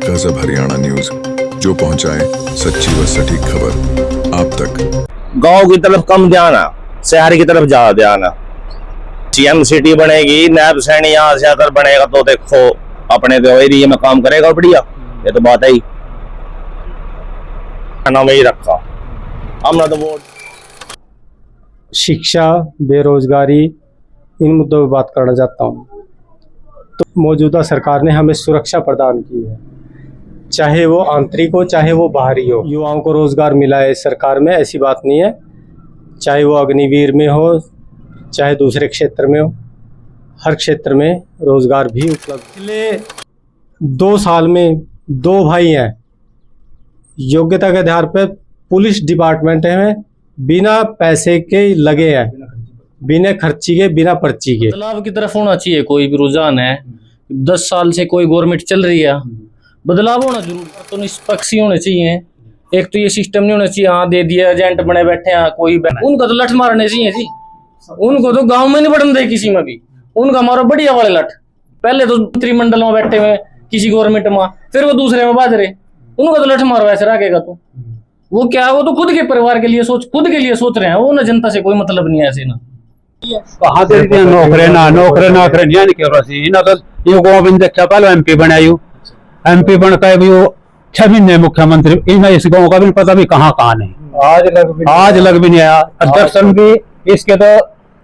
गजब हरियाणा न्यूज, जो पहुंचाए सच्ची व सटीक खबर आप तक। गांव की तरफ कम ध्यान है, शहर की तरफ ज्यादा ध्यान है। सीएम सिटी बनेगी, नैब सैनी यहाँ से अगर बनेगा तो देखो अपने तो एरिया में काम करेगा बढ़िया। ये तो बात है ही, नाम ही रखा हमने तो वोट। शिक्षा, बेरोजगारी, इन मुद्दों पर बात करना चाहता हूँ। तो मौजूदा सरकार ने हमें सुरक्षा प्रदान की है, चाहे वो आंतरिक हो चाहे वो बाहरी हो। युवाओं को रोजगार मिला है सरकार में, ऐसी बात नहीं है। चाहे वो अग्निवीर में हो चाहे दूसरे क्षेत्र में हो, हर क्षेत्र में रोजगार भी उपलब्ध। पिछले 2 साल में 2 भाई हैं योग्यता के आधार पर पुलिस डिपार्टमेंट में बिना पैसे के लगे हैं, बिना खर्ची के, बिना पर्ची के। बदलाव की तरफ होना चाहिए। कोई भी रुझान है, 10 साल से कोई गवर्नमेंट चल रही है, बदलाव होना जरूर। तो निष्पक्ष होने चाहिए। एक तो ये सिस्टम नहीं होना चाहिए, हाँ दे दिया एजेंट बने बैठे हैं कोई उनको तो लठ मारने चाहिए जी। उनको तो गांव में नहीं बढ़ने दे किसी में भी, उनका मारो बढ़िया वाले लठ। पहले तो मंत्रिमंडल में बैठे हुए किसी गवर्नमेंट में, फिर वो दूसरे में बाज रहे, उनको तो लठ मारो ऐसे रखेगा तो वो क्या, वो तो खुद के परिवार के लिए खुद के लिए सोच रहे हैं, वो ना जनता से कोई मतलब नहीं है ऐसे ना। कहाँ से नौकरी ना गोविंद अच्छा पहले एमपी बनायु, एमपी बनकर भी वो 6 महीने मुख्यमंत्री, इन इस गाँव का भी पता भी कहाँ नहीं, आज लग भी नहीं आया। अध्यक्ष भी इसके तो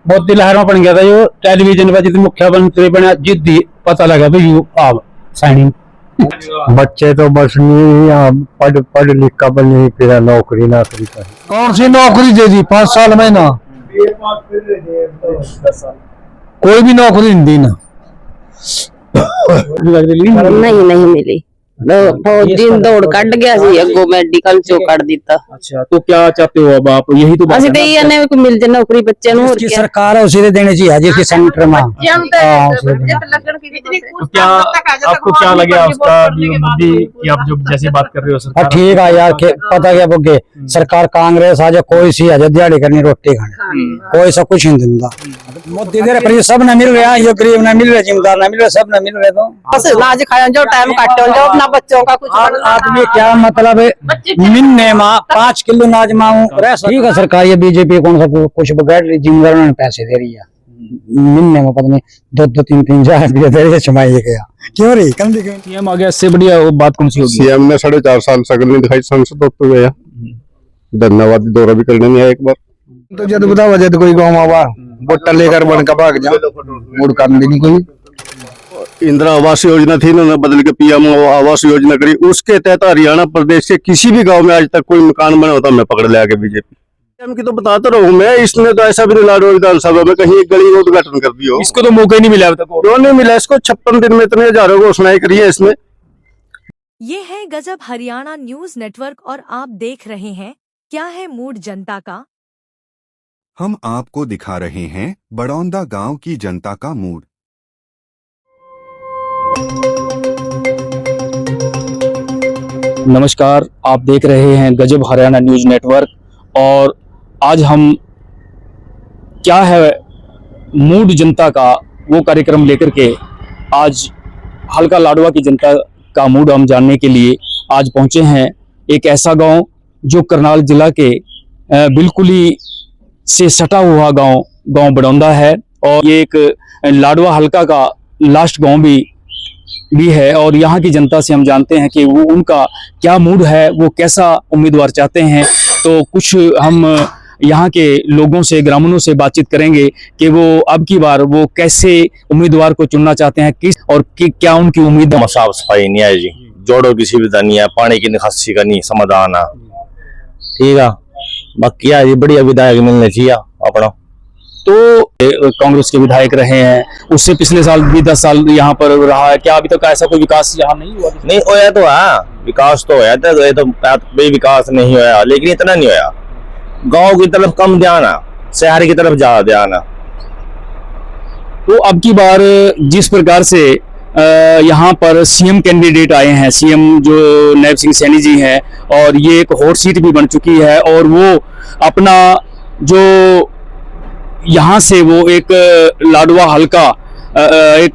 मोदी लहर में बन गया था, यो टेलीविजन पर जितने मुख्यमंत्री बना जिद्दी पता लगा भाई यू आप साइनिंग। बच्चे तो बस नहीं पढ़ लिख का बने, फिर नौकरी कर। कौन सी नौकरी दे दी 5 साल में ना, कोई भी नौकरी नहीं दी ना। नहीं मिली। बहुत दिन दौड़ कट गया सी, अगो मेडिकल चो कट दिता। अच्छा, तो क्या चाहते हो अब आप? यही तो बात है ना, को मिल जाए नौकरी बच्चे नु। उसकी सरकार है उसी देने चाहिए जिसके सेंटर में। तो क्या आपको क्या लगे उसका मोदी की आप जो जैसे बात कर रहे हो सरकार? ठीक है यार, पता क्या बोगे सरकार कांग्रेस आज कोई सी आज दिहाड़ी करनी रोटी खाने, कोई सब कुछ नहीं दिंदा। मोदी दे रहे सब न मिल रहा, ये गरीब न मिल रहे, जिम्मेदार न मिल रहे, सब न मिल रहे। तो बस लाज खाया जो टाइम काटो जो अपना बच्चों का कुछ आदमी क्या मतलब है मिलने माँ 5 किलो नाज मांगू। ठीक है सरकार ये बीजेपी कौन सा कुछ बगैर जिम्मेदार उन्होंने पैसे दे रही है, मिलने में पता नहीं 2-2, 3-3 हजार रुपये दे रही है, छमाइए गया क्यों रही कम देखिए। सीएम आ गया, इससे बढ़िया बात कौन सी होगी? सीएम ने 4.5 साल शक्ल नहीं दिखाई, संसद तो गया, धन्यवाद दौरा भी करने नहीं आया एक बार। तो जब बताओ जब कोई गाँव आवा वोटा लेकर बन का भाग जा, मुड़ काम भी नहीं कोई। इंदिरा आवास योजना थी, इन्होंने बदल के पीएम आवास योजना करी, उसके तहत हरियाणा प्रदेश के किसी भी गांव में आज तक कोई मकान बना होता मैं पकड़ ले आके बीजेपी पीएम की तो बताता रहूं मैं। इसने तो ऐसा भी नहीं लाडो विधानसभा में कहीं एक गली का उद्घाटन कर दिया, इसको तो मौका ही नहीं मिला अब तक। क्यों नहीं मिला इसको? 56 दिन में इतने हजारों घोषणाएं करी है इसने। ये है गजब हरियाणा न्यूज नेटवर्क और आप देख रहे हैं क्या है मूड जनता का। हम आपको दिखा रहे हैं बड़ौदा गांव की जनता का मूड। नमस्कार, आप देख रहे हैं गजब हरियाणा न्यूज नेटवर्क और आज हम क्या है मूड जनता का वो कार्यक्रम लेकर के आज हल्का लाडवा की जनता का मूड हम जानने के लिए आज पहुंचे हैं एक ऐसा गांव जो करनाल जिला के बिल्कुल ही से सटा हुआ गांव बड़ौदा है और ये एक लाडवा हल्का का लास्ट गांव भी है और यहाँ की जनता से हम जानते हैं कि वो उनका क्या मूड है, वो कैसा उम्मीदवार चाहते हैं। तो कुछ हम यहाँ के लोगों से, ग्रामीणों से बातचीत करेंगे कि वो अब की बार वो कैसे उम्मीदवार को चुनना चाहते हैं, किस और क्या उनकी उम्मीद है। साफ सफाई नहीं है जी, जोड़ों की सुविधा नहीं है, पानी की निकासी का नहीं समाधान है, ठीक है। बाकी जी बढ़िया विधायक मिलने चाहिए अपना। तो कांग्रेस के विधायक रहे हैं, उससे पिछले साल भी 10 साल यहाँ पर रहा है, क्या अभी तक ऐसा कोई विकास यहाँ नहीं हुआ? नहीं होया तो है, विकास तो होया था, ये तो विकास नहीं होया, लेकिन इतना नहीं होया। गांव की तरफ कम ध्यान है, शहर की तरफ ज्यादा ध्यान है। तो अब की बार जिस प्रकार से यहाँ पर सीएम कैंडिडेट आए हैं, सीएम जो नैब सिंह सैनी जी हैं और ये एक हॉट सीट भी बन चुकी है और वो अपना जो यहाँ से वो एक लाडवा हल्का एक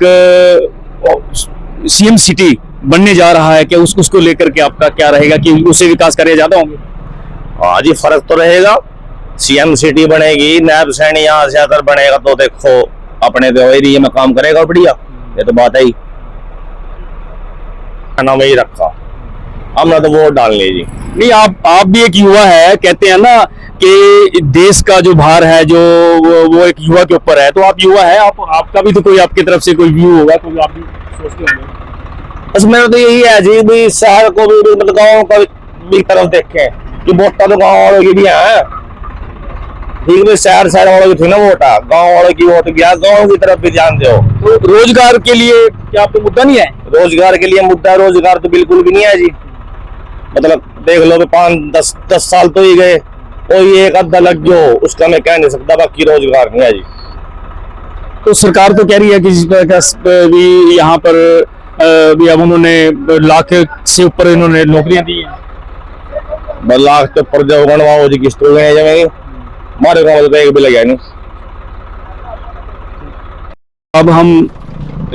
सीएम सिटी बनने जा रहा है, क्या उसको लेकर के आपका क्या रहेगा कि उससे विकास कार्य ज्यादा होंगे? हाँ जी, फर्क तो रहेगा। सीएम सिटी बनेगी, नैब सैनी यहाँ से अगर बनेगा तो देखो अपने तो एरिया में काम करेगा बढ़िया, ये तो बात है ही। नाम ही रखा, हमने तो वोट डालनी जी। नहीं, आप भी एक युवा है, कहते हैं ना कि देश का जो भार है जो वो एक युवा के ऊपर है, तो आप युवा है, आपका भी तो कोई आपकी तरफ से कोई व्यू होगा, कोई आप भी सोचते होंगे। बस मेरा तो यही है जी, भी शहर को भी मतलब गाँव का भी तरफ देखें कि वोटा तो गाँव वालों की भी है, ठीक है। शहर वालों की थी ना वोटा, गाँव वालों की वोट गया, गाँव की तरफ भी ध्यान दो। तो रोजगार के लिए क्या आपको मुद्दा नहीं है? रोजगार के लिए मुद्दा, रोजगार तो बिल्कुल भी नहीं है जी। मतलब देख लो कि 5-10 साल तो ही गए, कोई एक अद्धा लग गयो, उसका मैं कह नहीं सकता, बाकी रोजगार नहीं है जी। तो सरकार तो कह रही है कि जिस प्रकार भी यहाँ पर भी अब उन्होंने लाख से ऊपर इन्होंने नौकरियां दी हैं। लाख के ऊपर जो गणवाओ जी किस्त गए जाएंगे, हमारे गाँव तो एक भी लगा नहीं। अब हम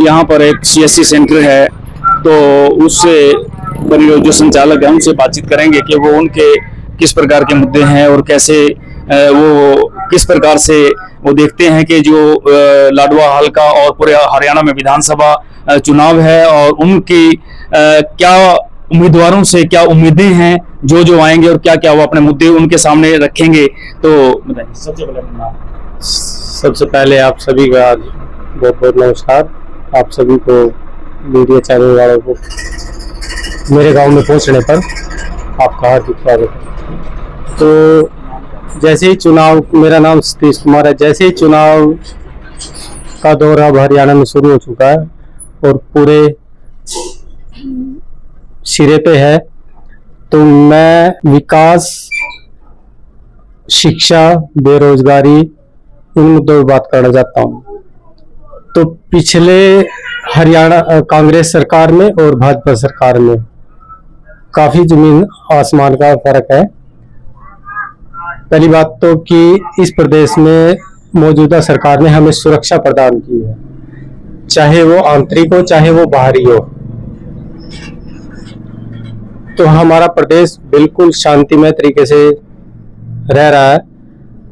यहाँ पर एक सीएससी सेंटर है, तो उससे जो संचालक है उनसे बातचीत करेंगे कि वो उनके किस प्रकार के मुद्दे हैं और कैसे वो किस प्रकार से वो देखते हैं कि जो लाडवा हल्का और पूरे हरियाणा में विधानसभा चुनाव है और उनकी क्या उम्मीदवारों से क्या उम्मीदें हैं जो आएंगे और क्या क्या वो अपने मुद्दे उनके सामने रखेंगे। तो बताइए। सबसे पहले आप सभी का बहुत बहुत नमस्कार। आप सभी को, मीडिया चैनल वालों को, मेरे गांव में पहुंचने पर आपका हार्दिक स्वागत है। तो जैसे ही चुनाव, मेरा नाम सतीश कुमार है, जैसे ही चुनाव का दौर अब हरियाणा में शुरू हो चुका है और पूरे सिरे पे है, तो मैं विकास, शिक्षा, बेरोजगारी, इन मुद्दों पर बात करना चाहता हूँ। तो पिछले हरियाणा कांग्रेस सरकार में और भाजपा सरकार में काफी जमीन आसमान का फर्क है। पहली बात तो कि इस प्रदेश में मौजूदा सरकार ने हमें सुरक्षा प्रदान की है, चाहे वो आंतरिक हो चाहे वो बाहरी हो। तो हमारा प्रदेश बिल्कुल शांतिमय तरीके से रह रहा है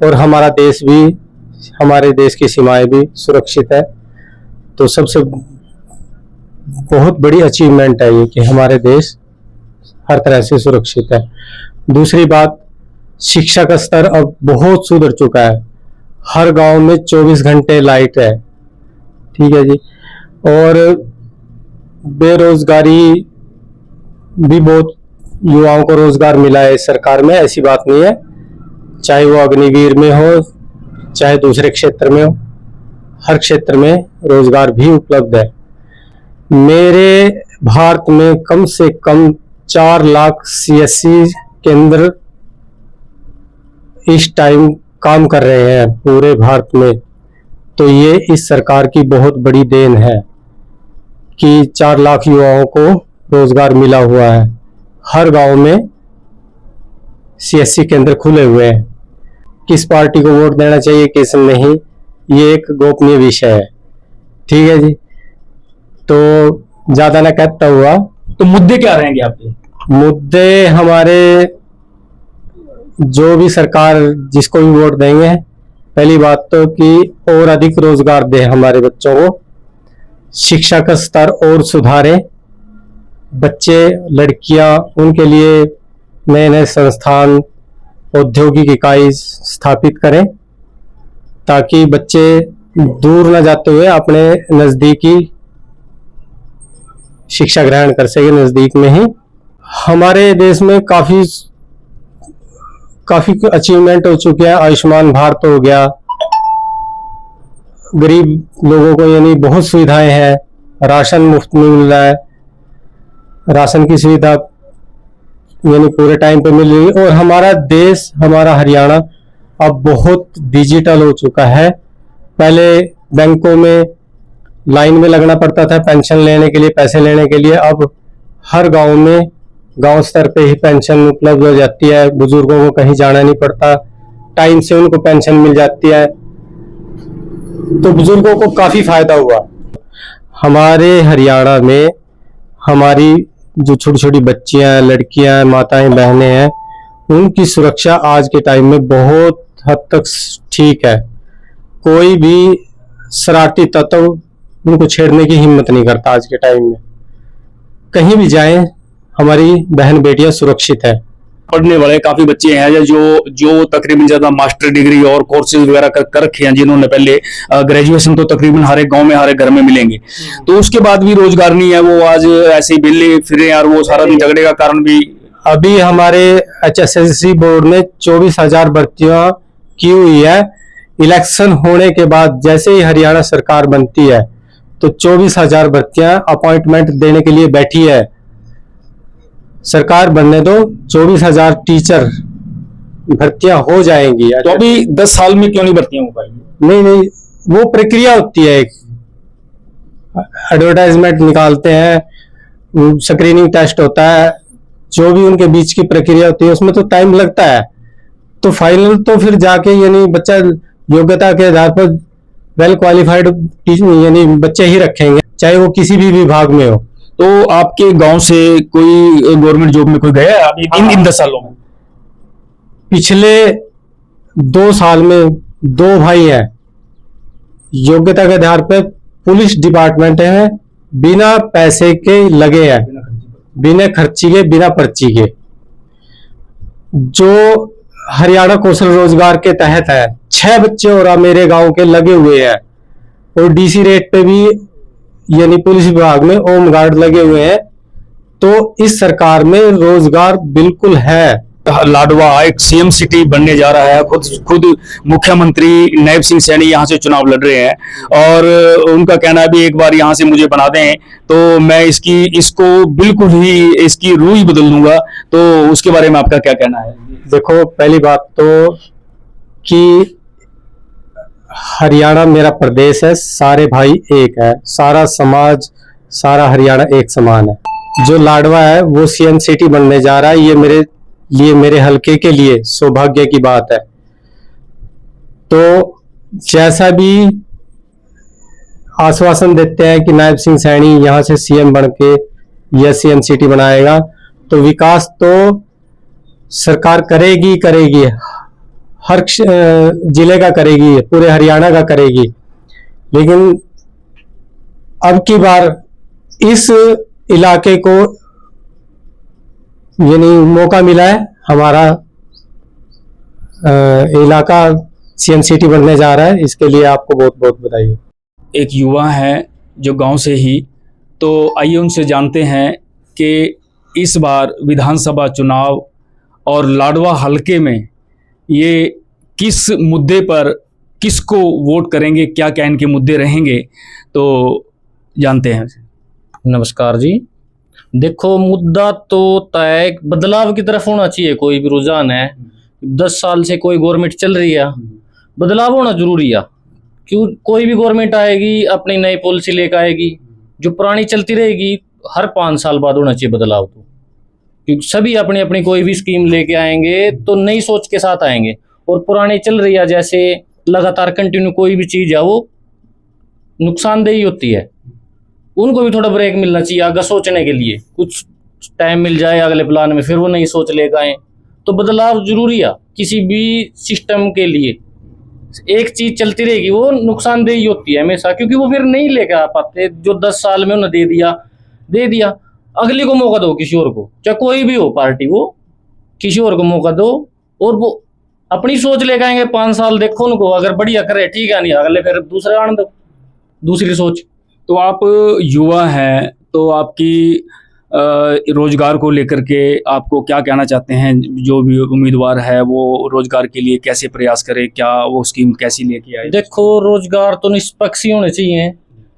और हमारा देश भी, हमारे देश की सीमाएं भी सुरक्षित है। तो सबसे बहुत बड़ी अचीवमेंट है ये कि हमारे देश हर तरह से सुरक्षित है। दूसरी बात, शिक्षा का स्तर अब बहुत सुधर चुका है, हर गांव में 24 घंटे लाइट है, ठीक है जी। और बेरोजगारी भी, बहुत युवाओं को रोजगार मिला है इस सरकार में, ऐसी बात नहीं है। चाहे वो अग्निवीर में हो चाहे दूसरे क्षेत्र में हो, हर क्षेत्र में रोजगार भी उपलब्ध है। मेरे भारत में कम से कम 4 लाख सीएससी केंद्र इस टाइम काम कर रहे हैं पूरे भारत में। तो ये इस सरकार की बहुत बड़ी देन है कि 4 लाख युवाओं को रोजगार मिला हुआ है। हर गांव में सीएससी केंद्र खुले हुए हैं। किस पार्टी को वोट देना चाहिए किस नहीं, ये एक गोपनीय विषय है, ठीक है जी। तो ज्यादा ना कहता हुआ, तो मुद्दे क्या रहेंगे आपके? मुद्दे हमारे, जो भी सरकार जिसको भी वोट देंगे, पहली बात तो कि और अधिक रोजगार दे हमारे बच्चों को, शिक्षा का स्तर और सुधारे, बच्चे लड़कियां उनके लिए नए नए संस्थान, औद्योगिक इकाई स्थापित करें ताकि बच्चे दूर न जाते हुए अपने नजदीकी शिक्षा ग्रहण कर सके, नजदीक में ही। हमारे देश में काफी अचीवमेंट हो चुके हैं। आयुष्मान भारत हो गया, गरीब लोगों को यानी बहुत सुविधाएं हैं, राशन मुफ्त में मिल रहा है, राशन की सुविधा यानी पूरे टाइम पे मिल रही है। और हमारा देश, हमारा हरियाणा अब बहुत डिजिटल हो चुका है। पहले बैंकों में लाइन में लगना पड़ता था पेंशन लेने के लिए, पैसे लेने के लिए, अब हर गांव में गांव स्तर पे ही पेंशन उपलब्ध हो जाती है। बुजुर्गों को कहीं जाना नहीं पड़ता, टाइम से उनको पेंशन मिल जाती है। तो बुजुर्गों को काफी फायदा हुआ। हमारे हरियाणा में हमारी जो छोटी छोटी बच्चियां, लड़कियां, माताएं, बहनें हैं, उनकी सुरक्षा आज के टाइम में बहुत हद तक ठीक है। कोई भी शरारती तत्व उनको छेड़ने की हिम्मत नहीं करता। आज के टाइम में कहीं भी जाएं, हमारी बहन बेटियां सुरक्षित है। पढ़ने वाले काफी बच्चे हैं जो तकरीबन ज्यादा मास्टर डिग्री और कोर्सेज वगैरह कर रखे हैं, जिन्होंने पहले ग्रेजुएशन तो तकरीबन हर एक गांव में, हर एक घर में मिलेंगे, तो उसके बाद भी रोजगार नहीं है। वो आज ऐसे ही बिल्ले फिरे और वो सारा दिन झगड़े का कारण भी। अभी हमारे HSSC बोर्ड ने 24,000 भर्तियां की हुई है। इलेक्शन होने के बाद जैसे ही हरियाणा सरकार बनती है तो 24,000 भर्तियां अपॉइंटमेंट देने के लिए बैठी है। सरकार बनने दो, 24,000 टीचर भर्तियां हो जाएंगी। तो अभी 10 साल में क्यों नहीं भर्तियां हो पाएंगी? नहीं, वो प्रक्रिया होती है। एक एडवर्टाइजमेंट निकालते हैं, स्क्रीनिंग टेस्ट होता है, जो भी उनके बीच की प्रक्रिया होती है उसमें तो टाइम लगता है। तो फाइनल तो फिर जाके यानी बच्चा योग्यता के आधार पर वेल क्वालिफाइड यानी बच्चे ही रखेंगे, चाहे वो किसी भी विभाग में हो। तो आपके गांव से कोई गवर्नमेंट जॉब में कोई गया है अभी इन 10 सालों में? पिछले 2 साल में 2 भाई हैं, योग्यता के आधार पर पुलिस डिपार्टमेंट है, बिना पैसे के लगे हैं, बिना खर्ची के, बिना पर्ची के, जो हरियाणा कौशल रोजगार के तहत है। 6 बच्चे और मेरे गांव के लगे हुए हैं, और DC रेट पे भी यानी पुलिस विभाग में होम गार्ड लगे हुए हैं। तो इस सरकार में रोजगार बिल्कुल है। लाडवा एक CM सिटी बनने जा रहा है। खुद मुख्यमंत्री नायब सिंह सैनी यहाँ से चुनाव लड़ रहे हैं, और उनका कहना है भी एक बार यहाँ से मुझे बना दें तो मैं इसको बिल्कुल ही इसकी रूह ही बदल दूंगा। तो उसके बारे में आपका क्या कहना है? देखो, पहली बात तो कि हरियाणा मेरा प्रदेश है, सारे भाई एक है, सारा समाज, सारा हरियाणा एक समान है। जो लाडवा है वो CM सिटी बनने जा रहा है, ये मेरे लिए, मेरे हलके के लिए सौभाग्य की बात है। तो जैसा भी आश्वासन देते हैं कि नायब सिंह सैनी यहाँ से CM बन के यह CM सिटी बनाएगा, तो विकास तो सरकार करेगी, हर जिले का करेगी, पूरे हरियाणा का करेगी। लेकिन अब की बार इस इलाके को यानी मौका मिला है, हमारा इलाका CM सिटी बनने जा रहा है, इसके लिए आपको बहुत बहुत बधाई। एक युवा है जो गांव से ही, तो आइए उनसे जानते हैं कि इस बार विधानसभा चुनाव और लाडवा हलके में ये किस मुद्दे पर किसको वोट करेंगे, क्या क्या इनके मुद्दे रहेंगे, तो जानते हैं। नमस्कार जी। देखो, मुद्दा तो तय बदलाव की तरफ होना चाहिए। कोई भी रुझान है, 10 साल से कोई गवर्नमेंट चल रही है, बदलाव होना जरूरी है। क्यों? कोई भी गवर्नमेंट आएगी अपनी नई पॉलिसी लेकर आएगी, जो पुरानी चलती रहेगी हर 5 साल बाद होना चाहिए बदलाव। तो क्योंकि सभी अपनी अपनी कोई भी स्कीम लेके आएंगे तो नई सोच के साथ आएंगे, और पुरानी चल रही है जैसे लगातार कंटिन्यू कोई भी चीज है वो नुकसानदेही होती है। उनको भी थोड़ा ब्रेक मिलना चाहिए आगे सोचने के लिए, कुछ टाइम मिल जाए अगले प्लान में, फिर वो नई सोच लेकर आए। तो बदलाव जरूरी है किसी भी सिस्टम के लिए। एक चीज चलती रहेगी वो नुकसानदेही होती है हमेशा, क्योंकि वो फिर नहीं लेकर आ पाते। जो 10 साल में उन्होंने दे दिया, अगली को मौका दो, किसी और को, चाहे कोई भी हो पार्टी, वो किसी और को मौका दो, और वो अपनी सोच लेकर आएंगे। 5 साल देखो उनको, अगर बढ़िया करे ठीक है, नहीं अगले फिर दूसरे आने दो, दूसरी सोच। तो आप युवा हैं, तो आपकी रोजगार को लेकर के आपको क्या कहना चाहते हैं? जो भी उम्मीदवार है वो रोजगार के लिए कैसे प्रयास करे, क्या वो स्कीम कैसी लेके आए? देखो, रोजगार तो निष्पक्ष ही होने चाहिए।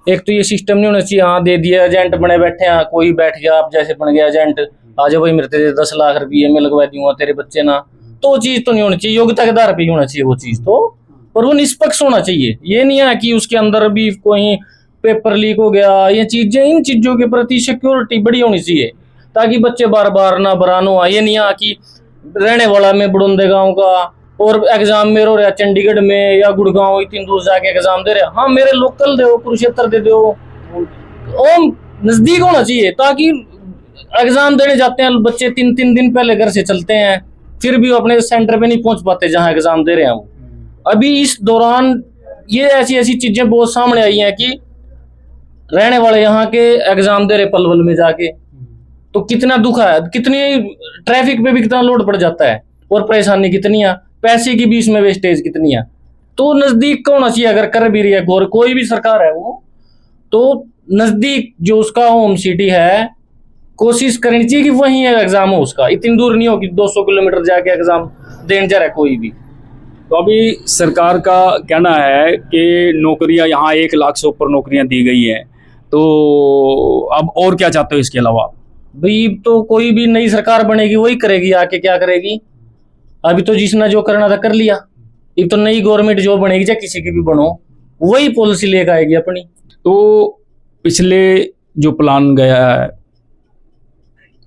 एक तो ये सिस्टम नहीं होना चाहिए, हाँ दे दिया, एजेंट बने बैठे हैं, कोई बैठ गया, आप जैसे बन गया एजेंट, आज भाई मेरे तेरे 10 लाख रुपये मैं लगवा दूंगा तेरे बच्चे ना, तो चीज तो नहीं होनी चाहिए। योग्यता के आधार पर ही होना चाहिए वो चीज तो, पर वो निष्पक्ष होना चाहिए। ये नहीं है कि उसके अंदर भी कोई पेपर लीक हो गया, ये चीजें, इन चीजों के प्रति सिक्योरिटी बड़ी होनी चाहिए, ताकि बच्चे बार बार ना बरानो आए। ये नहीं है कि रहने वाला मैं बड़ोंदे गाँव का और एग्जाम मेरे हो रहा चंडीगढ़ में या गुड़गांव इतनी दूर जाके एग्जाम दे रहे। हाँ मेरे लोकल दो, कुरुक्षेत्र दे दो, और नजदीक होना चाहिए, ताकि एग्जाम देने जाते हैं बच्चे 3-3 दिन पहले घर से चलते हैं, फिर भी अपने सेंटर पे नहीं पहुंच पाते जहां एग्जाम दे रहे हैं वो। अभी इस दौरान ये ऐसी ऐसी चीजें बहुत सामने आई हैं कि रहने वाले यहाँ के एग्जाम दे रहे पलवल में जाके, तो कितना दुख है, कितनी ट्रैफिक पे भी कितना लोड पड़ जाता है, और परेशानी कितनी है, पैसे की भी इसमें वेस्टेज कितनी है। तो नजदीक का होना चाहिए, अगर कर भी रही है गौर कोई भी सरकार है वो, तो नजदीक जो उसका होम सिटी है कोशिश करनी चाहिए कि वहीं एग्जाम हो उसका, इतनी दूर नहीं हो कि 200 किलोमीटर जाके एग्जाम देने जा रहा है कोई भी। तो अभी सरकार का कहना है कि नौकरियां यहाँ 1 लाख से ऊपर नौकरियां दी गई हैं, तो अब और क्या चाहते हो इसके अलावा? भाई तो कोई भी नई सरकार बनेगी वही करेगी, आके क्या करेगी, अभी तो जिसने जो करना था कर लिया, ये तो नई गवर्नमेंट जो बनेगी चाहे किसी की भी बनो वही पॉलिसी लेकर आएगी अपनी। तो पिछले जो प्लान गया है,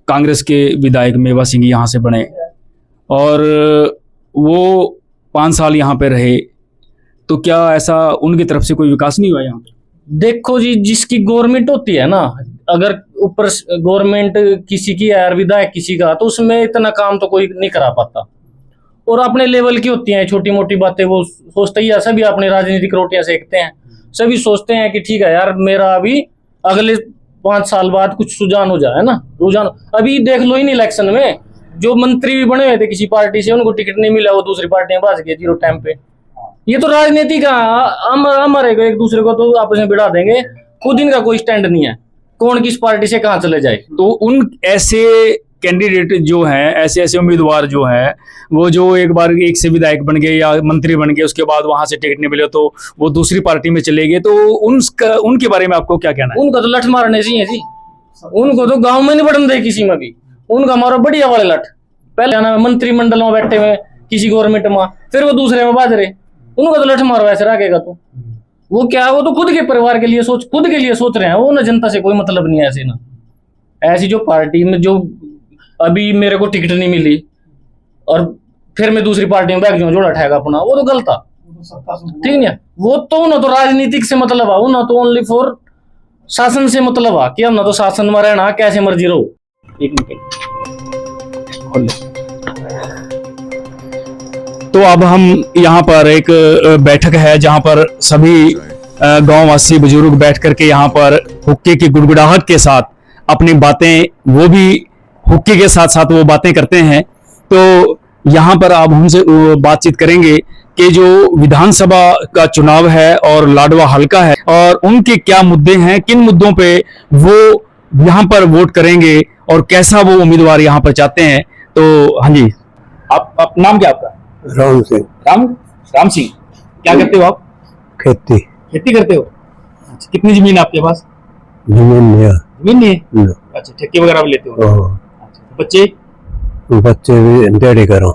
कांग्रेस के विधायक मेवा सिंह यहाँ से बने और वो 5 साल यहाँ पे रहे, तो क्या ऐसा उनकी तरफ से कोई विकास नहीं हुआ यहाँ पे? देखो जी, जिसकी गवर्नमेंट होती है ना, अगर ऊपर गवर्नमेंट किसी की है, विधायक किसी का, तो उसमें इतना काम तो कोई नहीं करा पाता, और अपने लेवल की होती हैं छोटी मोटी बातें वो सोचते ही है। सभी अपनी राजनीतिक रोटियां सेकते हैं, सभी सोचते हैं कि ठीक है यार मेरा अभी अगले 5 साल बाद कुछ सुजान हो जाए ना, रुझान। अभी देख लो इन इलेक्शन में जो मंत्री भी बने हुए थे किसी पार्टी से, उनको टिकट नहीं मिला, वो दूसरी पार्टी में भाग गए 0 टाइम पे। ये तो राजनीति का हमारे एक दूसरे को तो आपस में बिड़ा देंगे, खुद इनका कोई स्टैंड नहीं है, कौन किस पार्टी से कहाँ चले जाए। तो उन ऐसे कैंडिडेट जो हैं, ऐसे ऐसे उम्मीदवार जो हैं, वो जो एक बार एक से विधायक बन गए या मंत्री बन गए, उसके बाद वहां से टिकट नहीं मिले तो वो दूसरी पार्टी में चले गए, तो उनके बारे में आपको क्या कहना है? उनको तो लठ मारने चाहिए जी, उनको तो गांव में नहीं बढ़ने दे किसी में भी, उनका मारो बढ़िया वाले लठ। पहले ना मंत्रिमंडल में बैठे हुए किसी गवर्नमेंट में, फिर वो दूसरे में बाज रहे, उनको तो लठ मारो ऐसे रखेगा तो वो क्या, वो तो खुद के परिवार के लिए खुद के लिए सोच रहे हैं वो, ना जनता से कोई मतलब नहीं है। ऐसे ना ऐसी जो पार्टी में जो अभी मेरे को टिकट नहीं मिली और फिर मैं दूसरी पार्टी में बैठ जाऊं जोड़ा उठाएगा अपना, वो तो गलत था, ठीक नहीं है। वो तो ना तो राजनीतिक से मतलब है, वो ना तो ओनली फॉर शासन से मतलब है कि हम ना तो शासन में रहना कैसे मर्जी रहो। एक मिनट, तो अब हम यहाँ पर एक बैठक है जहाँ पर सभी गांव वासी बुजुर्ग बैठ करके यहाँ पर हुक्के की गुड़गुड़ाहट के साथ अपनी बातें, वो भी हुक्के के साथ साथ वो बातें करते हैं। तो यहाँ पर आप हमसे बातचीत करेंगे कि जो विधानसभा का चुनाव है और लाडवा हल्का है, और उनके क्या मुद्दे हैं, किन मुद्दों पे वो यहाँ पर वोट करेंगे और कैसा वो उम्मीदवार यहाँ पर चाहते हैं। तो हाँ जी, आप नाम क्या आपका? राम सिंह। राम सिंह, क्या करते हो आप? खेती करते हो? अच्छा, कितनी जमीन है आपके पास? जमीन नहीं है। अच्छा, ठेके वगैरह भी लेते हो? अच्छा, बच्चे भी तैयारी करो।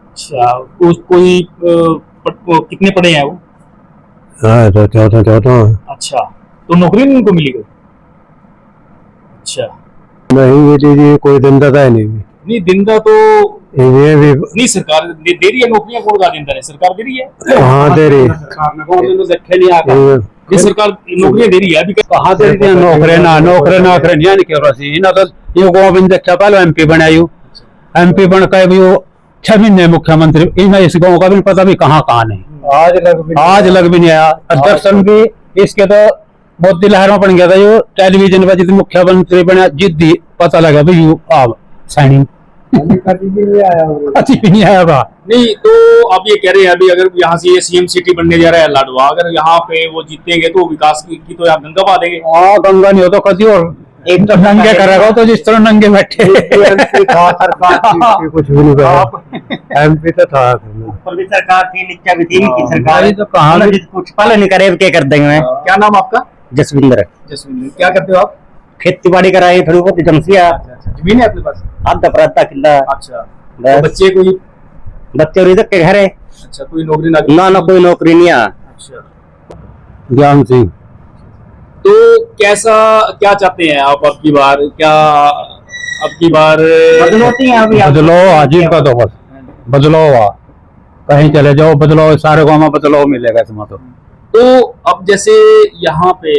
अच्छा, कोई कितने पढ़े हैं वो? हाँ, तो 14। अच्छा, तो नौकरी नहीं उनको मिली कोई? अच्छा, नहीं मिली, कोई धंधा है नहीं दिंदा तो ये भी नहीं, सरकार दे रही है नौकरियां, कौन का दिंदा है? सरकार दे रही है। हाँ दे रही है, ये सरकार नौकरियां दे रही है, अभी कहाँ दे रही है नौकरी नहीं क्यों रही ना, तो ये गोविंद चपाल एमपी बनायु, एमपी बन के भी वो 6 महीने मुख्यमंत्री, इन्हें इस गाँव का भी पता भी कहाँ नहीं, आज लग भी नहीं आया। दर्शन भी इसके तो मोदी लहर में बन गया था, जो टेलीविजन पर जितने मुख्यमंत्री बना जिद्दी पता लगा भाई यू आप साइनिंग नहीं आया बा। नहीं, तो आप ये कह रहे हैं अभी अगर यहाँ से ये सीएम सिटी बनने जा रहा है लाडवा, अगर यहाँ पे वो जीतेंगे तो विकास की तो यहाँ गंगा पा देंगे। हाँ, गंगा नहीं हो तो कभी और एक तो नंगे करेगा, तो जिस तरह नंगे बैठे कुछ भी नहीं, एमपी तो था सरकार थी, नीचे भी थी की सरकार, तो कहाँ कुछ पालन नहीं करे क्या कर देंगे। क्या नाम आपका? जसविंदर। क्या करते हो आप? खेती बाड़ी कराई थोड़ी बहुत जमसिया। जमीन है अपने पास? आधा पर आधा किला। अच्छा, तो बच्चे और इधर के घर है। अच्छा, कोई नौकरी ना कोई नौकरी नहीं है। अच्छा, ज्ञान सिंह। तो क्या चाहते हैं आप अब की बार? क्या अब की बार बदलौती है अभी बदलो आजीब का तो बस बदलाव आ, कहीं चले जाओ बदलाव, सारे गाँव में बदलाव मिलेगा इसमें तो अब जैसे यहाँ पे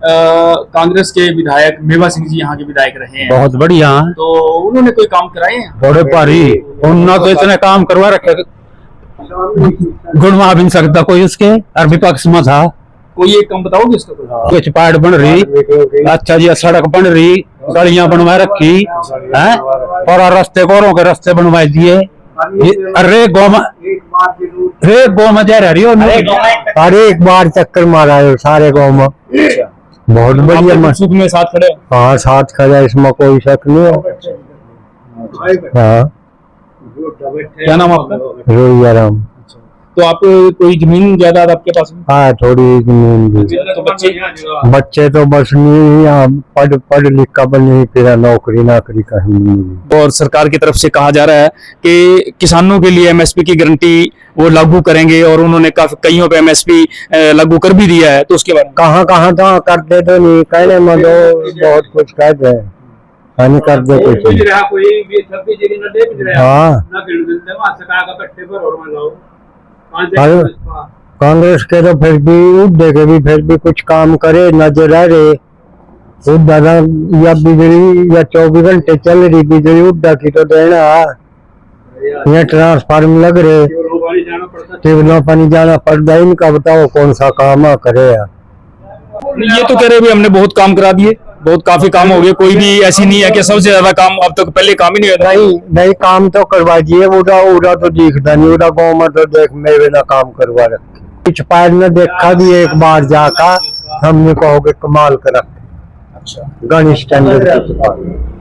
कांग्रेस के विधायक मेवा सिंह जी यहाँ के विधायक रहे हैं, बहुत बढ़िया है। तो उन्होंने कोई काम कराए हैं? बड़े भारी उन्होंने तो इतने काम करवा रखे, गुणवा भी नहीं सकता कोई उसके, और विपक्ष में था। कोई एक काम बताओगे इसका? कुछ पार्ट बन रही, अच्छा जी सड़क बन रही, गलियां बनवा रखी है, और रास्ते गोरों के रास्ते बनवा दिए। अरे गाँव में जा रही हो, अरे एक बार चक्कर मारा है सारे गांव में, बहुत बढ़िया। सुख में साथ खड़े? हाँ साथ खड़ा, इसमें कोई शक नहीं है। हाँ क्या नाम आपका? रोहिया राम। तो आप कोई जमीन जायदाद आपके पास में? हाँ थोड़ी जमीन भी। तो बच्चे तो बस नहीं, यहाँ पढ़ लिख का बनी, फिर नौकरी नाकरी कहीं नहीं मिली। और सरकार की तरफ से कहा जा रहा है कि किसानों के लिए एमएसपी की गारंटी वो लागू करेंगे, और उन्होंने काफी कईयों पे एमएसपी लागू कर भी दिया है, तो उसके बाद कहाँ तो करते तो नहीं, कहने में तो बहुत कुछ कहते हैं, नहीं करते कुछ। हाँ कांग्रेस के तो फिर भी उड़े के भी फिर भी कुछ काम करे, नजर आ रहे उड़ा या बिजली या 24 घंटे चल रही बिजली उड़ा की तो देना, ये ट्रांसफार्म लग रहे, ट्यूबवेल पानी जाना पड़ता, इनका बताओ कौन सा काम करे यार। ये तो कह रहे भी हमने बहुत काम करा दिए, बहुत काफी काम हो गए, कोई भी ऐसी नहीं है कि सबसे ज्यादा काम अब तक पहले काम ही नहीं होता। नहीं काम तो करवा दिए, उड़ा तो दिखता नहीं, उड़ा गाँव में तो देख मेरे ना काम करवा रखे, कुछ पैर में देखा भी एक बार जाका, हमने कहोगे कमाल कर रखे। अच्छा गणेश स्टैंडर्ड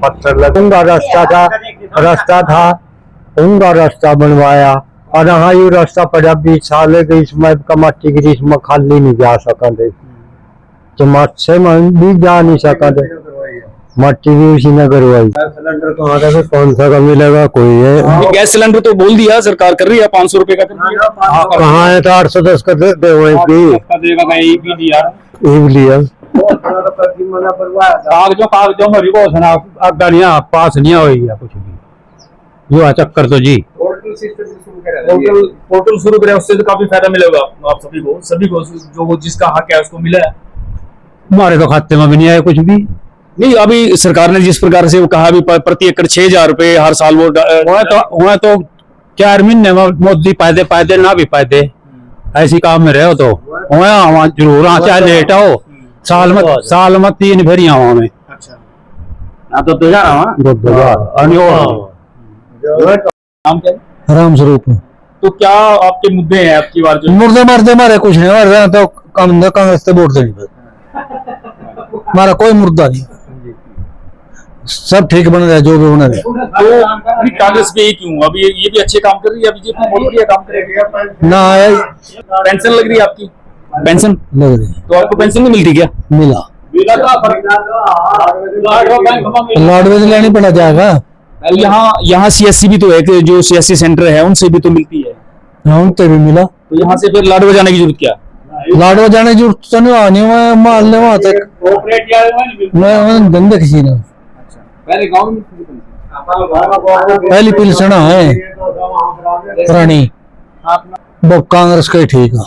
पत्थर लगूंगा, रास्ता था उनका रास्ता बनवाया, और हाँ ये रास्ता पड़ा 20 साल है, इसमें कमाटी गिरी, इसमें खाली नहीं जा सका थे, मत से भी जा नहीं सका थे, मट्टी भी उसी ने करवाई। सिलेंडर तो आता है, कौन सा का मिलेगा कोई है। गैस सिलेंडर तो बोल दिया सरकार कर रही है, 500 रुपए का कर दिया। कहाँ है तो 810 का दे कागजों में रिपोर्ट है पास नहीं हुई है कुछ भी, जो चक्कर तो जी पोर्टल शुरू करें, उससे तो काफी फायदा मिलेगा आप सभी को जो जिसका हक है उसको मिला है। हमारे तो खाते में भी नहीं आया कुछ भी नहीं। अभी सरकार ने जिस प्रकार से वो कहा भी प्रति एकड़ 6000 रुपए हर साल वो तो 4 महीने में मोदी पायदे ना भी पायदे, ऐसी काम में रहे तो वहाँ जरूर चाहे लेट आओ, साल में 3 फेरी आओ हमें। अच्छा तो नाम क्या है? राम स्वरूप। तो क्या आपके मुद्दे हैं आपकी बार? जो मुर्दे मरते मारे कुछ नहीं, मर रहे तो कांग्रेस से वोट देनी, हमारा कोई मुर्दा नहीं, सब ठीक बन रहा है जो भी बन रहा है। तो कांग्रेस पे ही क्यों? अभी ये भी अच्छे काम कर रही है, बीजेपी बहुत बढ़िया काम करेगी ना। पेंशन लग रही है आपकी? पेंशन लग रही, तो आपको पेंशन नहीं मिलती क्या? मिला, लाडवे से लेनी पड़ा जाएगा। यहाँ सीएससी भी तो है कि जो सीएससी सेंटर है उनसे भी तो मिलती है, उनसे भी मिला, तो यहाँ से फिर लाडवा जाने की जरूरत क्या? लाडवा जाने की जरूरत तो नहीं, आनी मैं माल ले वहां तक, मैं धंधे किसी ने पहली पिलसना है पुरानी, वो कांग्रेस का ही ठीक है।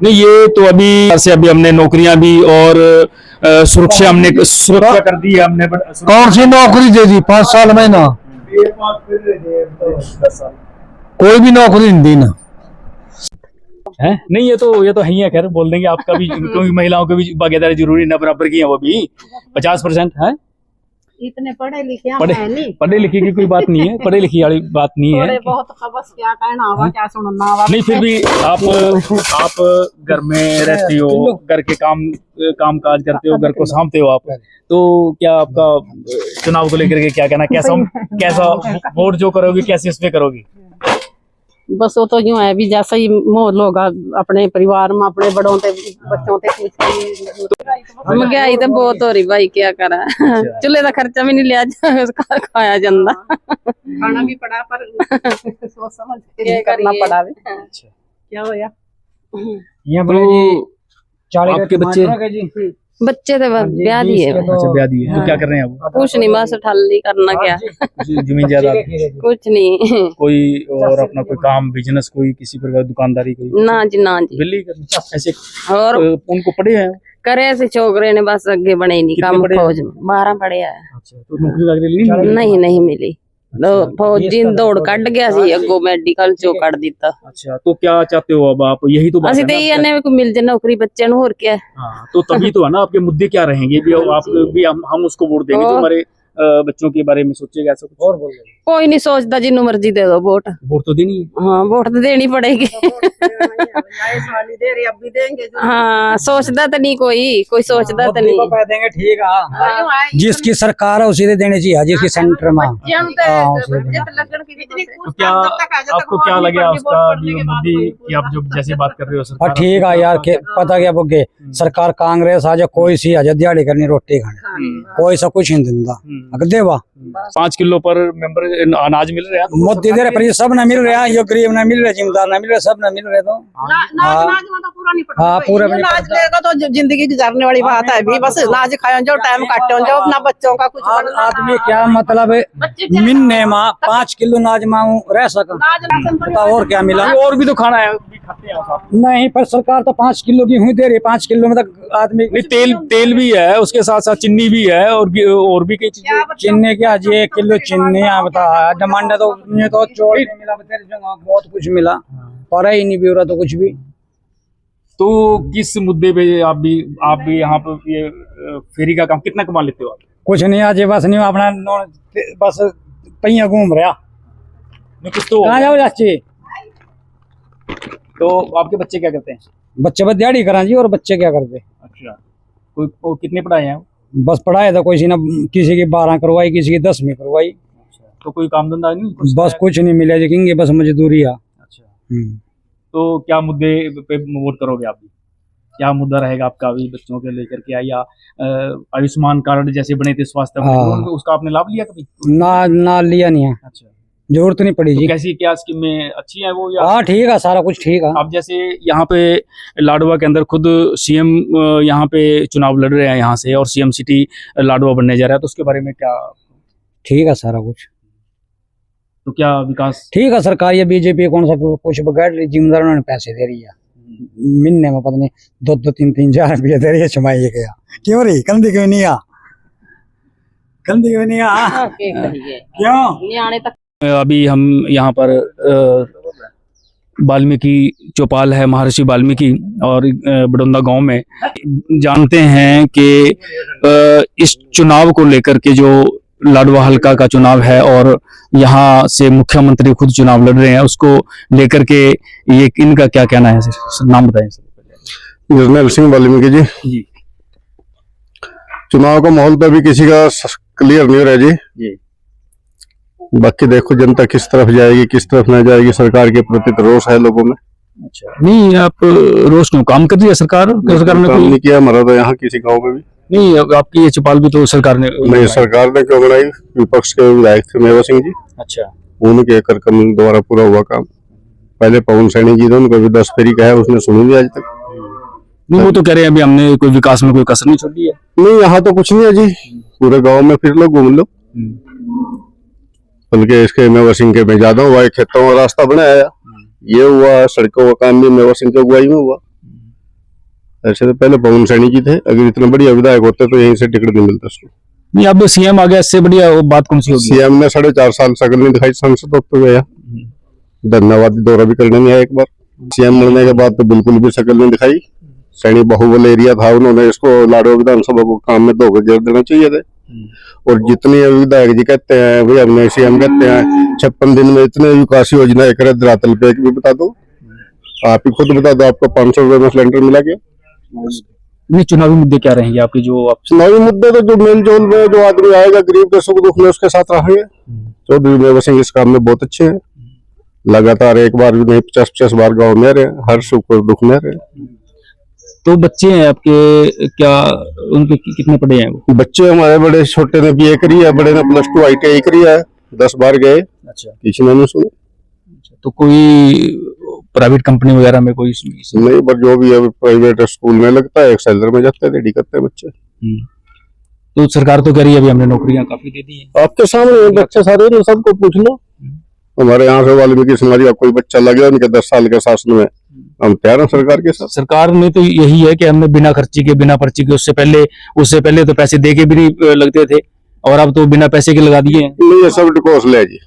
नहीं ये तो अभी हमने नौकरियां भी और सुरक्षा हमने सुरक्षा कर दी है हमने। कौन सी नौकरी दे दी? 5 साल में ना कोई भी नौकरी नहीं दी ना है। नहीं ये तो है ही है, खैर बोल देंगे आपका भी क्योंकि महिलाओं को भी भागीदारी जरूरी ना, बराबर की है वो भी 50% है। इतने पढ़े लिखे की कोई बात नहीं है, पढ़े लिखी वाली बात नहीं है। बहुत बस क्या कहना हुआ, क्या सुनना हुआ। नहीं फिर भी आप घर में रहती हो, घर के काम काज करते हो, घर को सामते हो आप, तो क्या आपका चुनाव को लेकर के क्या कहना, कैसा वोट जो करोगी कैसे इस पे करोगी? बस वो तो यूं है भी जैसा ही मोह लोग अपने परिवार में अपने बड़ों ते बच्चों ते पूछ महंगाई तो बहुत हो रही भाई, क्या करा। चूल्हे का खर्चा भी नहीं लिया खाया जाता, खाना भी पड़ा पर सोच समझ के करना पड़ा। क्या हो या आपके बच्चे बच्चे थे ब्याह दिए। अच्छा ब्याह दी है, तो क्या कर रहे हैं अब? कुछ नहीं, बस ठल्ली करना क्या। कुछ जमीन जायदाद कुछ नहीं। कोई और अपना कोई काम बिजनेस कोई किसी प्रकार दुकानदारी कोई? ना जी ना जी। बिल्ली करना ऐसे और उनको पढ़े हैं? करे ऐसे छोकरे ने, बस आगे बढ़े नहीं काम फौज में। 12 पढ़े है। अच्छा, तो नौकरी लग रही नहीं मिली। फौजी दौड़ कट गया सी अगो मेडिकल चो कट दिता। अच्छा, तो क्या चाहते हो अब आप? यही तो बात असि है तो ना, ये ने को मिल जाए नौकरी बच्चे नु, और क्या। हाँ, तो तभी तो है ना, आपके मुद्दे क्या रहेंगे भी? आप भी हम उसको वोट देंगे जो हमारे बच्चों के बारे में सोचेगा ऐसा कुछ? और बोल रहे कोई नहीं सोचता, जिन्नू मर्जी दे दो वोट। वोट तो देनी है। हाँ, वोट तो देनी पड़ेगी। हाँ, सोचता तो नहीं कोई सोचता तो नहीं। देंगे ठीक है, जिसकी सरकार है उसी से देनी चाहिए, जिसकी सेंटर में। तो क्या आपको क्या लगे उसका मोदी की आप जो जैसे बात कर रहे हो सरकार? ठीक है यार, पता क्या बोगे, सरकार कांग्रेस आ जाए कोई सी आ जाए, दिहाड़ी करनी रोटी खानी, कोई सा कुछ नहीं दिंदा। अगर देवा 5 किलो पर मेंबर अनाज मिल रहा है, मोदी दे रहे, पर ये सब ना मिल रहा है, ये गरीब ना मिल रहे, जिम्मेदार ना मिल रहे, सब ना मिल रहे। तो हाँ, पूरा नाच लेगा तो जिंदगी गुजारने वाली बात है भी, बस नाच खाओ जो टाइम काटो जो अपना बच्चों का कुछ। आदमी क्या मतलब है, मिन्ने माँ 5 किलो नाज मांगू रह सका, और क्या मिला? और भी तो खाना है, भी खाते हैं आप। नहीं, पर सरकार तो 5 किलो गेहूं दे रही, 5 किलो में तक आदमी नहीं, तेल भी है, उसके साथ साथ चीनी भी है, और भी कई चीजें। चीनी क्या जी, 1 किलो चीनी बता डिमांड है, तो ये तो चोर नहीं मिला, तेरी जगह बहुत कुछ मिला, पर ही नहीं भी हो रहा तो कुछ भी। तो किस मुद्दे पे आप भी यहाँ पे ये फेरी का काम कितना कमा लेते हो आप? कुछ नहीं, आज बस नहीं अपना बस पहिया घूम रहा। कुछ तो कहाँ जाओ चाची? तो आपके बच्चे क्या करते हैं? बच्चे बस दिहाड़ी करा जी, और बच्चे क्या करते? अच्छा, कोई कितने पढ़ाए हैं? बस पढ़ाए तो कोई सी ना, किसी की 12 करवाई, किसी की 10वीं करवाई। अच्छा, तो कोई काम धंधा नहीं? बस कुछ नहीं मिले जी, कहेंगे बस मजदूरी आ। अच्छा, तो क्या मुद्दे पे वोट करोगे आप? क्या मुद्दा रहेगा आपका अभी बच्चों के लेकर के? या आयुष्मान कार्ड जैसे बने थे स्वास्थ्य में, उसका आपने लाभ लिया कभी? ना लिया नहीं है। अच्छा, जरूरत नहीं पड़ी जी। तो कैसी क्या स्कीमें अच्छी है वो? या हाँ ठीक है, सारा कुछ ठीक है। अब जैसे यहाँ पे लाडवा के अंदर खुद सीएम यहाँ पे चुनाव लड़ रहे हैं यहाँ से, और सीएम सिटी लाडवा बनने जा रहा है, तो उसके बारे में क्या? ठीक है सारा कुछ। तो क्या विकास ठीक है, सरकार ये बीजेपी कौन सा कुछ बगैर जिम्मेदार उन्होंने पैसे दे रही है, महीने में पता नहीं 2-2, 3-3, 4 रुपये दे रही है, छमाई गया क्यों रही कंधी क्यों नहीं आ, कंधी क्यों नहीं आ क्यों? अभी हम यहाँ पर वाल्मीकि चौपाल है, महर्षि वाल्मीकि और बड़ौदा गांव में जानते हैं कि इस चुनाव को लेकर के जो लाडवा हल्का का चुनाव है और यहाँ से मुख्यमंत्री खुद चुनाव लड़ रहे हैं, उसको लेकर के ये इनका क्या कहना है सर? नाम बताएं सर। जर्नैल सिंह वाल्मीकि जी। चुनाव का माहौल तो अभी किसी का क्लियर नहीं हो रहा जी। बाकी देखो जनता किस तरफ जाएगी, किस तरफ न जाएगी, सरकार के प्रति तो रोष है लोगों में। अच्छा, नहीं आप रोष क्यों? काम कर रही है सरकार ने काम नहीं किया हमारा तो यहाँ किसी गाँव में भी नहीं। आपकी ये चौपाल भी तो सरकार ने नहीं, सरकार ने क्यों बनाई? विपक्ष के विधायक थे मेवा सिंह जी, अच्छा, उनके कर कम द्वारा पूरा हुआ काम। पहले पवन सैनी जी थे, उनको भी 10 फेरी कहा, उसने सुनी नहीं आज तक। नहीं, वो तो कह रहे हैं अभी हमने कोई विकास में कोई कसर नहीं छोड़ी है। नहीं, यहाँ तो कुछ नहीं है जी, पूरे गाँव में फिर लो, घूम लो। बल्कि इसके मेवा सिंह के में ज्यादा हुआ, खेतों का रास्ता बनाया, ये हुआ, सड़कों का काम भी मेवा सिंह की अगुवाई में हुआ। ऐसे तो पहले पवन सैनी जी थे, अगर इतने बढ़िया विधायक होते तो यहीं से टिकट नहीं मिलता उसको। नहीं, अब सीएम आ गया, इससे बढ़िया बात कौन सी होगी? सीएम ने 4.5 साल शकल नहीं दिखाई, संसद तो गया, धन्यवाद दौरा भी करने नहीं आया एक बार। सीएम बनने के बाद तो बिल्कुल भी शकल नहीं दिखाई। सैनी बाहुबल एरिया था, उन्होंने इसको लाडवा विधानसभा को काम में धोखे गिर देना चाहिए थे। और जितनी विधायक जी कहते हैं भाई, हमने सीएम कहते हैं 56 दिन में इतने विकास योजना करे, धरातल पे भी बता दो, आप ही खुद बता दो, आपको 500 रुपए में सिलेंडर मिला क्या? नहीं, चुनावी मुद्दे क्या रहेंगे आपके? जो आप चुनावी मुद्दे तो जो मेल जोल में जो आदमी आएगा गरीब के सुख दुख में उसके साथ रहेंगे। चौधरी मेवा सिंह इस काम में बहुत अच्छे हैं, लगातार एक बार भी नहीं 50-50 बार गाँव में रहे, हर सुख और दुख में रहे। तो बच्चे हैं आपके, क्या उनके कितने पढ़े हैं वो? बच्चे हमारे बड़े छोटे ने BA करी है, बड़े ने +2 ITI करी है, 10 बार गए, अच्छा, किसी ने नहीं सुना। तो कोई प्राइवेट कंपनी वगैरह में कोई नहीं, पर जो भी है प्राइवेट स्कूल में लगता है, एक्सेलर में जाते हैं, रेडी करते हैं बच्चे। तो सरकार तो कह रही है अभी हमने नौकरियां काफी दे दी है। आपके सामने बच्चे सारे ना, सबको पूछ लो। हमारे यहाँ से वाल्मीकि समाज का कोई बच्चा लगे उनके 10 साल के शासन में, हम तैयार हैं सरकार के साथ। सरकार में तो यही है कि हमने बिना खर्ची के, बिना पर्ची के, उससे पहले तो पैसे दे के भी नहीं लगते थे, और अब तो बिना पैसे के लगा दिए हैं। नहीं, ये सब डिकोर्स ले जी,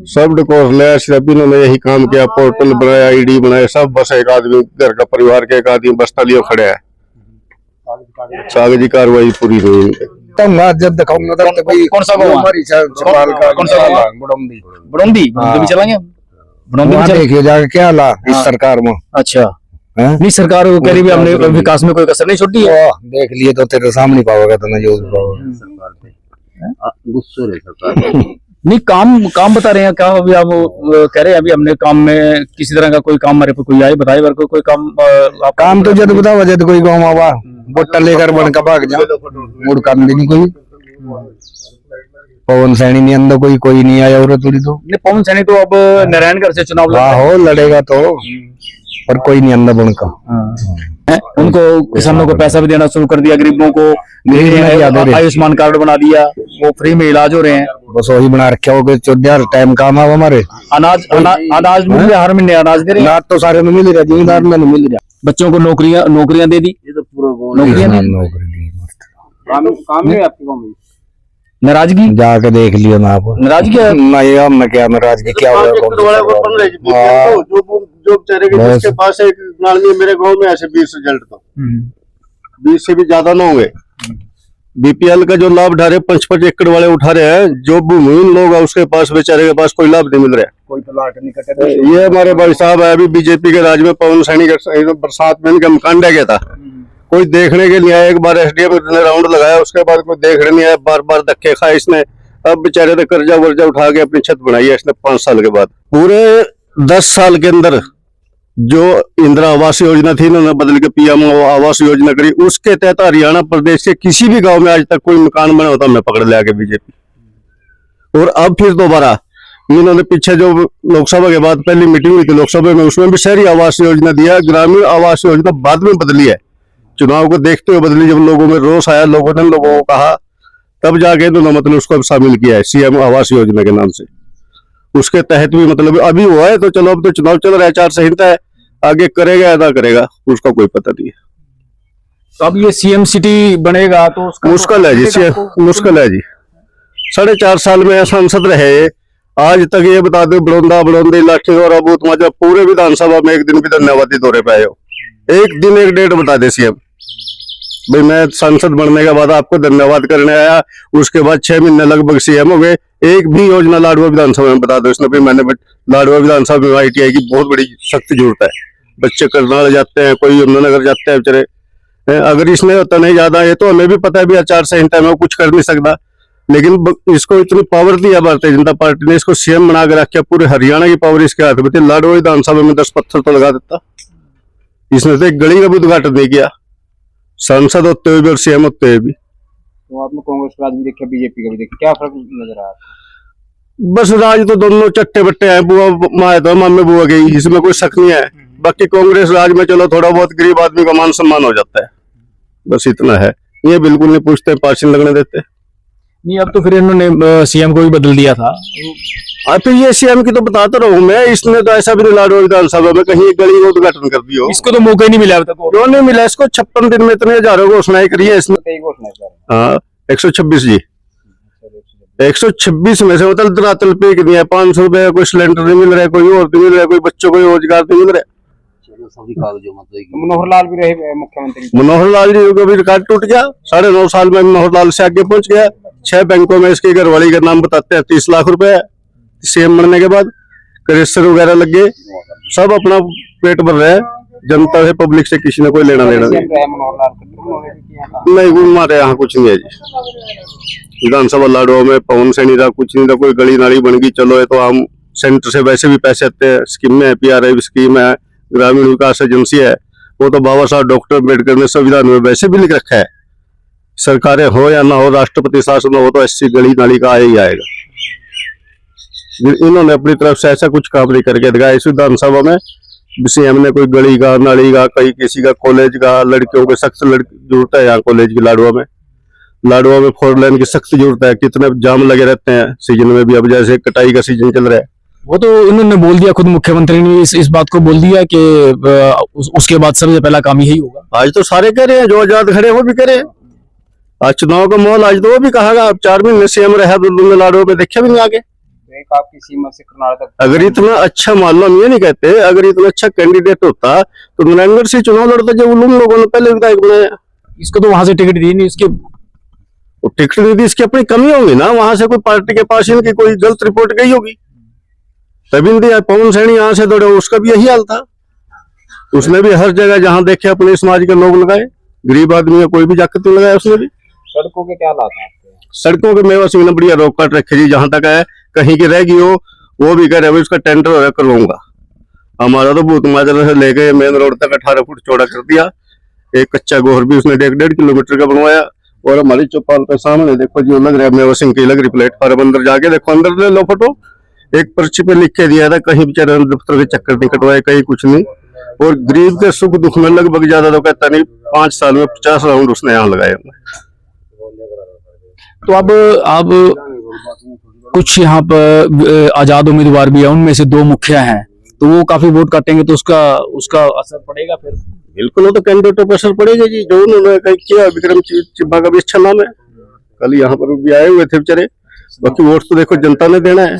सब डिकोर्स ले। सिर्फ इन्होंने यही काम किया, पोर्टल बनाया, आईडी बनाया, सब बस एक आदमी घर का परिवार के एक आदमी बस्ता लिए खड़े है, कागजी कार्रवाई पूरी नहीं इनकी। तब मैं जब दिखाऊंगा तब तक भाई कौन सा गाँव है? हमारी सवाल का कौन सा गाँव है? बुडौंदी बड़ौंदी भी चलाएंगे, बड़ौंदी भी चल- देखिए जाके क्या ला इस सरकार में। अच्छा, नहीं सरकार को कह रही भी हमने विकास में कोई कसर नहीं छोड़ी है। देख लिए तो तेरे सामने पाओगे तो नहीं गुस्सो रे सरकार। नहीं, काम बता रहे हैं क्या? अभी आप कह रहे हैं अभी हमने काम में किसी तरह का कोई काम हमारे पे कोई आए बताए बार कोई काम आप काम तो जब बताओ जब कोई गाँव आवा बोटा लेकर बन का भाग जाओ, मूड काम भी नहीं कोई। पवन सैनी नहीं अंदर कोई नहीं आया और थोड़ी तो नहीं, पवन सैनी तो अब नारायणगढ़ से चुनाव लड़ रहे हैं। हो लड़ेगा तो, पर कोई नहीं अंदर बन का। हैं? उनको किसानों को पैसा भी देना शुरू कर दिया, गरीबों को आयुष्मान कार्ड बना दिया, वो फ्री में इलाज हो रहे हैं। बस वही बना रखे हो कि 14 टाइम काम है हमारे। अनाज मिल रहा है, हर महीने अनाज दे रहे हैं। तो सारे में मिल रहा, जिम्मेदार में नहीं मिल रहा। बच्चों को नौकरियां दे दी, नौकरियां दी। नाराजगी जाके देख लियो ना आप। नाराजगी है? नहीं, हम मैं क्या नाराजगी क्या हुआ? जो बेचारे के जिसके पास एक नाली मेरे गांव में ऐसे 20 रिजल्ट तो 20 से भी ज्यादा ना होंगे। बीपीएल का जो लाभ उठा रहे 55 एकड़ वाले उठा रहे हैं, जो भूमिहीन लोग है उसके पास, बेचारे के पास कोई लाभ नहीं मिल रहा है। कोई प्लाट नहीं कटे। ये हमारे भाई साहब है, अभी बीजेपी के राज में पवन सैनी के बरसात में इनका मकान ढह गया था, कोई देखने के लिए आया। एक बार एसडीएम ने राउंड लगाया, उसके बाद कोई देखने नहीं आया, बार बार धक्के खाए इसने। अब बेचारे ने कर्जा वर्जा उठा के अपनी छत बनाई है इसने 5 साल के बाद। पूरे 10 साल के अंदर जो इंदिरा आवास योजना थी इन्होंने बदल के पीएम आवास योजना करी, उसके तहत हरियाणा प्रदेश के किसी भी गांव में आज तक कोई मकान बना होता मैं पकड़ ले आके बीजेपी। और अब फिर दोबारा इन्होंने पीछे जो लोकसभा के बाद पहली मीटिंग हुई थी लोकसभा में, उसमें भी शहरी आवास योजना दिया, ग्रामीण आवास योजना बाद में बदली है, चुनाव को देखते हुए बदली। जब लोगों में रोष आया, लोगों ने लोगों को कहा, तब जाके इन्होंने मतलब उसको शामिल किया है सीएम आवास योजना के नाम से। उसके तहत भी मतलब अभी हुआ है, तो चलो अब तो चुनाव चल रहा है, आचार संहिता है, आगे करेगा या ना करेगा उसका कोई पता नहीं है। तो अब ये सीएम सिटी बनेगा तो उसका मुश्किल है जी, मुश्किल है जी। 4.5 साल में सांसद रहे, आज तक ये बता दो बड़ौंदी लाठी और अबूत मजा पूरे विधानसभा में एक दिन भी धन्यवादी दौरे पे आए हो, एक दिन एक डेट बता दे सीएम भाई मैं सांसद बनने के बाद आपको धन्यवाद करने आया, उसके बाद 6 महीने लगभग सीएम हो गए, एक भी योजना लाडवा विधानसभा में बता दो इसने भाई मैंने लाडवा विधानसभा में ITI की बहुत बड़ी सख्त जरूरत है। बच्चे करनाल जाते हैं, कोई यमुनानगर जाते हैं बेचारे, अगर इसने होता नहीं ज्यादा, ये तो हमें भी पता है भी आचार संहिता में कुछ कर नहीं सकता, लेकिन इसको इतनी पावर दिया भारतीय जनता पार्टी ने, इसको सीएम बना के रखा, पूरे हरियाणा की पावर इसके हाथ में थी। लाडवा विधानसभा में 10 पत्थर तो लगा देता, इसने तो एक गली का भी उद्घाटन नहीं किया, सांसद होते हुए भी और सीएम होते हुए भी। तो आपने कांग्रेस राज भी देखा, बीजेपी का भी देखा, क्या फर्क नजर आ रहा है? बस राज तो दोनों चट्टे बट्टे हैं, बुआ माँ तो मामे बुआ गई, इसमें कोई शक नहीं है। बाकी कांग्रेस राज में चलो थोड़ा बहुत गरीब आदमी का मान सम्मान हो जाता है, बस इतना है। ये बिल्कुल नहीं पूछते, पार्षद लगने देते नहीं। अब तो फिर इन्होंने सीएम को भी बदल दिया था। हाँ तो ये सीएम की तो बताता रहूं मैं, इसने तो ऐसा भी नहीं लाडवा विधानसभा में कहीं एक गली का उद्घाटन कर दिया, इसको तो मौका ही नहीं मिला अब तक। क्यों नहीं मिला इसको? 56 दिन में इतने हजारों घोषणाएं करी है इसने। हाँ 126 जी, 126 में से मतलब धरातल पे कितनी है? 500 रुपए, कोई सिलेंडर नहीं मिल रहा है, कोई और नहीं मिल रहा है, कोई बच्चों को रोजगार नहीं मिल रहा है। मनोहर लाल भी रहे मुख्यमंत्री, मनोहर लाल जी का भी रिकॉर्ड टूट गया, 9.5 साल में मनोहर लाल से आगे पहुंच गया। 6 बैंकों में इसकी घरवाली का नाम बताते हैं, 30 लाख रुपए सीएम बनने के बाद क्रेडिट वगैरह लग गए, सब अपना पेट भर रहे हैं, जनता से पब्लिक से किसी ने कोई लेना देना नहीं। नहीं हमारे यहाँ कुछ नहीं है जी, विधानसभा लाडवा में पवन सैनी का कुछ नहीं था, कोई गली नाली बन गई चलो, ये तो हम सेंटर से वैसे भी पैसे आते हैं, स्कीम है, PRI स्कीम है, ग्रामीण विकास एजेंसी है, वो तो बाबा साहब डॉक्टर अम्बेडकर ने संविधान में वैसे भी लिख रखा है, सरकारें हो या ना हो, राष्ट्रपति शासन हो, तो 80 गली नाली का आया ही आएगा। इन्होंने अपनी तरफ से ऐसा कुछ काम नहीं करके दिखाया। इस विधानसभा में सीएम ने कोई गली का, नाली का, कहीं किसी का कॉलेज का, लड़कियों के सख्त जरूरत है यहाँ कॉलेज की लाडवा में 4 लेन की सख्त जरूरत है। कितने जाम लगे रहते हैं सीजन में भी, अब जैसे कटाई का सीजन चल रहा है। वो तो इन्होंने बोल दिया, खुद मुख्यमंत्री ने इस बात को बोल दिया कि उसके बाद सबसे पहला काम यही होगा। आज तो सारे कह रहे हैं, जो आजाद खड़े हैं वो भी करे। आज चुनाव का माहौल, आज तो वो भी कहा, अब 4 महीने सीएम रहा तो लाडवा में देखा भी नहीं आगे। आपकी सीमा से कर्नाटक, अगर इतना अच्छा, मान लो हम ये नहीं कहते, अगर इतना अच्छा कैंडिडेट होता तो नारायणगढ़ से चुनाव लड़ता, जब उन लोगों ने पहले विधायक बनाया। इसको तो वहां से टिकट दी नहीं, इसके टिकट नहीं दी, इसकी अपनी कमी होगी ना। वहां से कोई पार्टी के पास इनकी कोई गलत रिपोर्ट गई होगी तभी नहीं दिया। पवन सैनी यहाँ से दौड़े, उसका भी यही हाल था। उसने भी हर जगह जहां देखे अपने समाज के लोग लगाए, गरीब आदमी का कोई भी जाकर तो लगाया उसने भी। सड़कों के क्या हालात हैं? सड़कों के मेवा सिंह ने बढ़िया रोक काट रखे जी, जहां तक है कहीं की रहेगी वो भी कह रहे उसका टेंडर हो रहा करवाऊंगा। हमारा तो भूत माजरा से लेके मेन रोड तक 18 फुट चौड़ा कर दिया। एक कच्चा गोहर भी उसने 1.5 किलोमीटर का बनवाया। और हमारी चौपाल के सामने देखो जो लग रहा है मेवा सिंह की लग रही प्लेटफॉर्म, अंदर जाके देखो, अंदर ले लो फोटो। एक पर्ची पे लिख के दिया था, कहीं बेचारे दफ्तर के चक्कर नहीं कटवाए, कहीं कुछ नहीं। और गरीब के सुख दुख में लगभग ज्यादा तो कहता नहीं, 5 साल में 50 राउंड उसने यहाँ लगाए। तो अब कुछ यहाँ पर आजाद उम्मीदवार भी है, उनमें से 2 मुखिया हैं, तो वो काफी वोट काटेंगे, तो उसका असर पड़ेगा फिर। बिल्कुल, वो तो कैंडिडेटों पर असर पड़ेगा जी। जो उन्होंने किया, विक्रम चिब्बा का भी अच्छा नाम है, कल यहाँ पर भी आए हुए थे बेचारे। बाकी वोट तो देखो जनता ने देना है।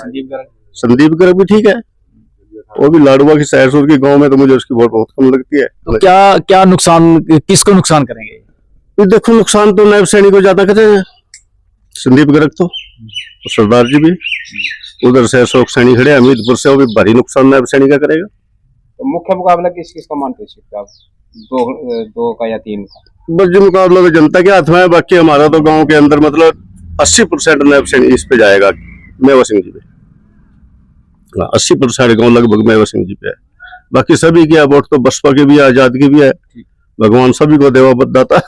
संदीप गर्ग भी ठीक है, वो भी लाडवा की सहरसुर की गांव में, तो मुझे उसकी वोट बहुत कम लगती है। तो क्या नुकसान, किसको नुकसान करेंगे? देखो, नुकसान तो नायब सैनी को ज्यादा कहते हैं, संदीप गर्ग तो सरदार जी भी। उधर से अशोक सैनी खड़े हमीदपुर से, वो भी भारी नुकसान नायब सैनी का करेगा। तो मुख्य मुकाबला किस का मानते हैं आप? 2 का या 3 का? बस जो मुकाबला तो जनता के हाथ में है। बाकी हमारा तो गांव के अंदर मतलब 80% नायब सैनी इस पे जाएगा, मेवा सिंह जी पे। 80% गाँव लगभग मेवा सिंह जी पे है। बाकी सभी की वोट तो बसपा की भी है, आजाद की भी है। भगवान सभी को देवा बददाता।